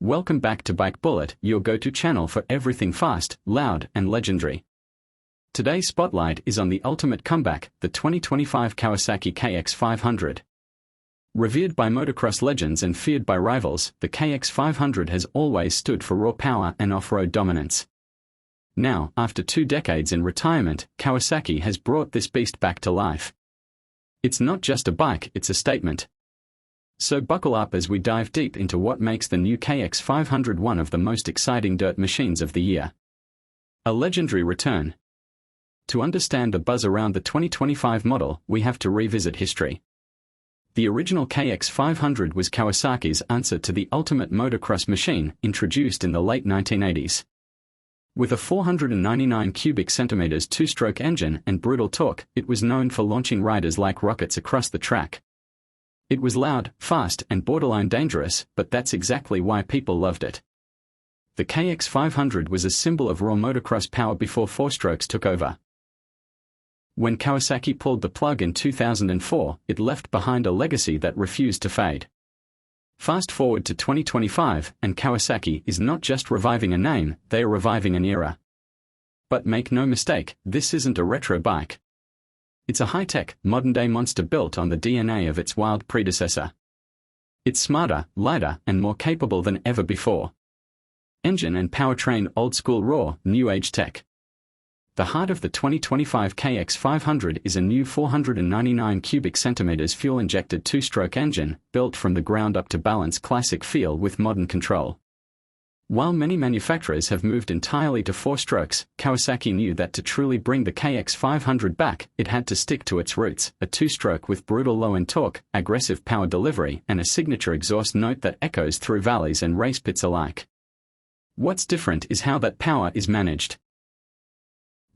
Welcome back to Bike Bullet, your go-to channel for everything fast, loud, and legendary. Today's spotlight is on the ultimate comeback, the 2025 Kawasaki KX 500. Revered by motocross legends and feared by rivals, the KX 500 has always stood for raw power and off-road dominance. Now, after 2 decades in retirement, Kawasaki has brought this beast back to life. It's not just a bike, it's a statement. So buckle up as we dive deep into what makes the new KX 500 one of the most exciting dirt machines of the year. A legendary return. To understand the buzz around the 2025 model, we have to revisit history. The original KX 500 was Kawasaki's answer to the ultimate motocross machine, introduced in the late 1980s. With a 499 cubic centimeters 2-stroke engine and brutal torque, it was known for launching riders like rockets across the track. It was loud, fast, and borderline dangerous, but that's exactly why people loved it. The KX 500 was a symbol of raw motocross power before 4-strokes took over. When Kawasaki pulled the plug in 2004, it left behind a legacy that refused to fade. Fast forward to 2025, and Kawasaki is not just reviving a name, they are reviving an era. But make no mistake, this isn't a retro bike. It's a high-tech, modern-day monster built on the DNA of its wild predecessor. It's smarter, lighter, and more capable than ever before. Engine and powertrain old-school raw, new-age tech. The heart of the 2025 KX 500 is a new 499 cubic centimeters fuel-injected 2-stroke engine, built from the ground up to balance classic feel with modern control. While many manufacturers have moved entirely to 4-strokes, Kawasaki knew that to truly bring the KX 500 back, it had to stick to its roots, a 2-stroke with brutal low-end torque, aggressive power delivery, and a signature exhaust note that echoes through valleys and race pits alike. What's different is how that power is managed.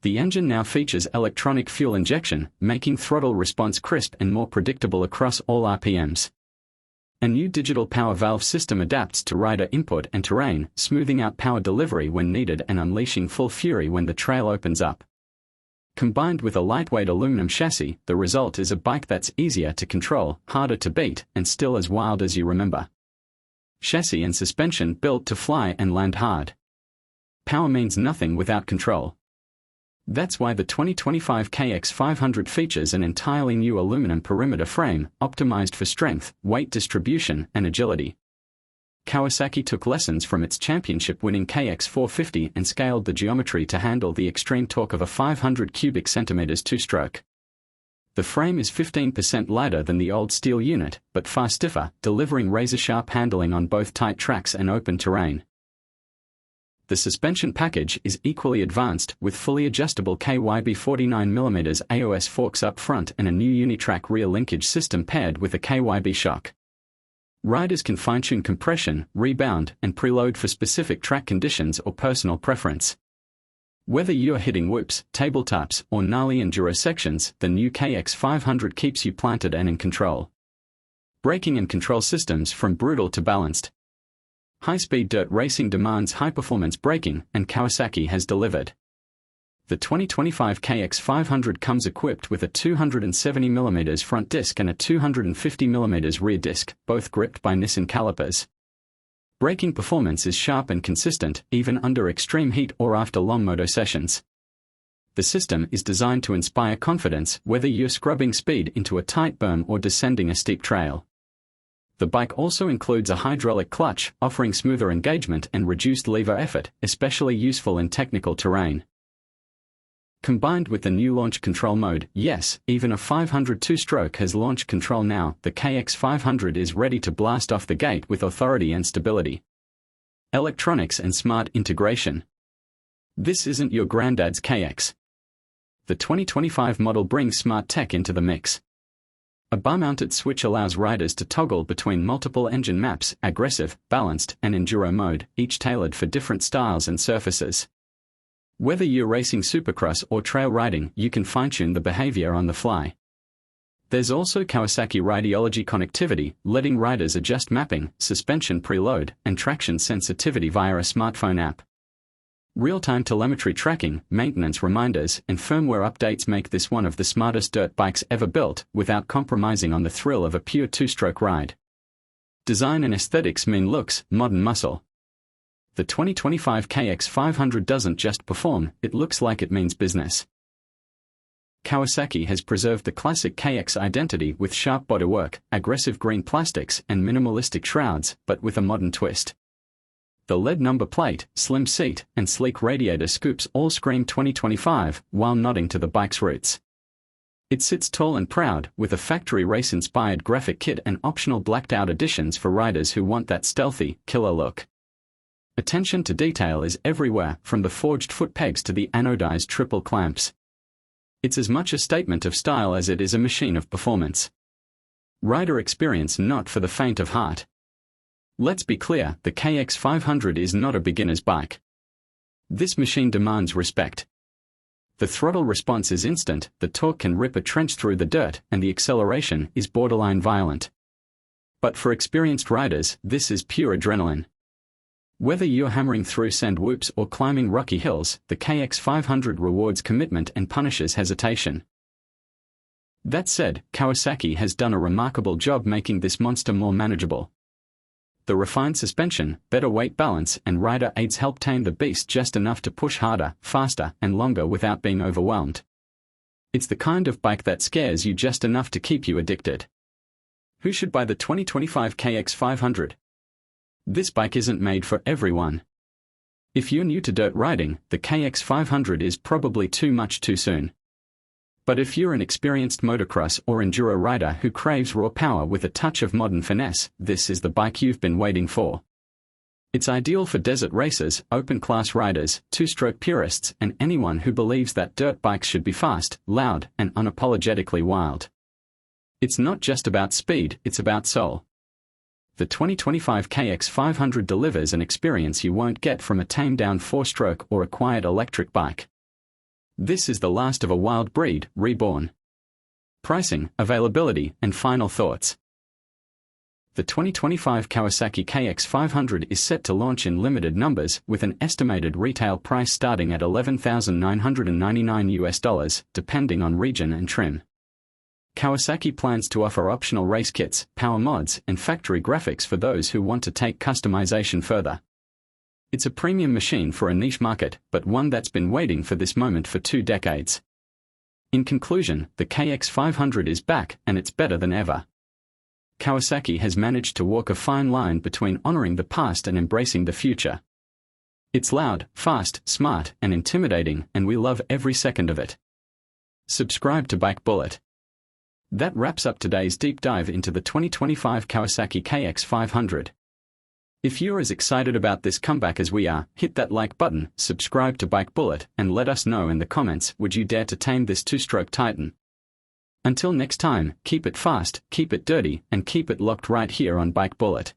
The engine now features electronic fuel injection, making throttle response crisp and more predictable across all RPMs. A new digital power valve system adapts to rider input and terrain, smoothing out power delivery when needed and unleashing full fury when the trail opens up. Combined with a lightweight aluminum chassis, the result is a bike that's easier to control, harder to beat, and still as wild as you remember. Chassis and suspension built to fly and land hard. Power means nothing without control. That's why the 2025 KX 500 features an entirely new aluminum perimeter frame, optimized for strength, weight distribution, and agility. Kawasaki took lessons from its championship-winning KX 450 and scaled the geometry to handle the extreme torque of a 500 cubic centimeters 2-stroke. The frame is 15% lighter than the old steel unit, but far stiffer, delivering razor-sharp handling on both tight tracks and open terrain. The suspension package is equally advanced, with fully adjustable KYB 49mm AOS forks up front and a new Unitrack rear linkage system paired with a KYB shock. Riders can fine-tune compression, rebound, and preload for specific track conditions or personal preference. Whether you're hitting whoops, tabletops, or gnarly enduro sections, the new KX 500 keeps you planted and in control. Braking and control systems from brutal to balanced. High-speed dirt racing demands high-performance braking, and Kawasaki has delivered. The 2025 KX 500 comes equipped with a 270mm front disc and a 250mm rear disc, both gripped by Nissan calipers. Braking performance is sharp and consistent, even under extreme heat or after long moto sessions. The system is designed to inspire confidence, whether you're scrubbing speed into a tight berm or descending a steep trail. The bike also includes a hydraulic clutch, offering smoother engagement and reduced lever effort, especially useful in technical terrain. Combined with the new launch control mode, yes, even a 500 2-stroke has launch control now, the KX 500 is ready to blast off the gate with authority and stability. Electronics and smart integration. This isn't your granddad's KX. The 2025 model brings smart tech into the mix. A bar-mounted switch allows riders to toggle between multiple engine maps, aggressive, balanced, and enduro mode, each tailored for different styles and surfaces. Whether you're racing supercross or trail riding, you can fine-tune the behavior on the fly. There's also Kawasaki Rideology connectivity, letting riders adjust mapping, suspension preload, and traction sensitivity via a smartphone app. Real-time telemetry tracking, maintenance reminders, and firmware updates make this one of the smartest dirt bikes ever built, without compromising on the thrill of a pure 2-stroke ride. Design and aesthetics mean looks, modern muscle. The 2025 KX 500 doesn't just perform, it looks like it means business. Kawasaki has preserved the classic KX identity with sharp bodywork, aggressive green plastics, and minimalistic shrouds, but with a modern twist. The LED number plate, slim seat, and sleek radiator scoops all scream 2025 while nodding to the bike's roots. It sits tall and proud, with a factory race-inspired graphic kit and optional blacked-out additions for riders who want that stealthy, killer look. Attention to detail is everywhere, from the forged foot pegs to the anodized triple clamps. It's as much a statement of style as it is a machine of performance. Rider experience not for the faint of heart. Let's be clear, the KX 500 is not a beginner's bike. This machine demands respect. The throttle response is instant, the torque can rip a trench through the dirt, and the acceleration is borderline violent. But for experienced riders, this is pure adrenaline. Whether you're hammering through sand whoops or climbing rocky hills, the KX 500 rewards commitment and punishes hesitation. That said, Kawasaki has done a remarkable job making this monster more manageable. The refined suspension, better weight balance, and rider aids help tame the beast just enough to push harder, faster, and longer without being overwhelmed. It's the kind of bike that scares you just enough to keep you addicted. Who should buy the 2025 KX 500? This bike isn't made for everyone. If you're new to dirt riding, the KX 500 is probably too much too soon. But if you're an experienced motocross or enduro rider who craves raw power with a touch of modern finesse, this is the bike you've been waiting for. It's ideal for desert racers, open-class riders, two-stroke purists, and anyone who believes that dirt bikes should be fast, loud, and unapologetically wild. It's not just about speed, it's about soul. The 2025 KX 500 delivers an experience you won't get from a tamed-down four-stroke or a quiet electric bike. This is the last of a wild breed, reborn. Pricing, availability, and final thoughts. The 2025 Kawasaki KX 500 is set to launch in limited numbers, with an estimated retail price starting at $11,999 depending on region and trim. Kawasaki plans to offer optional race kits, power mods, and factory graphics for those who want to take customization further. It's a premium machine for a niche market, but one that's been waiting for this moment for 2 decades. In conclusion, the KX 500 is back, and it's better than ever. Kawasaki has managed to walk a fine line between honoring the past and embracing the future. It's loud, fast, smart, and intimidating, and we love every second of it. Subscribe to Bike Bullet. That wraps up today's deep dive into the 2025 Kawasaki KX 500. If you're as excited about this comeback as we are, hit that like button, subscribe to Bike Bullet, and let us know in the comments, would you dare to tame this two-stroke titan? Until next time, keep it fast, keep it dirty, and keep it locked right here on Bike Bullet.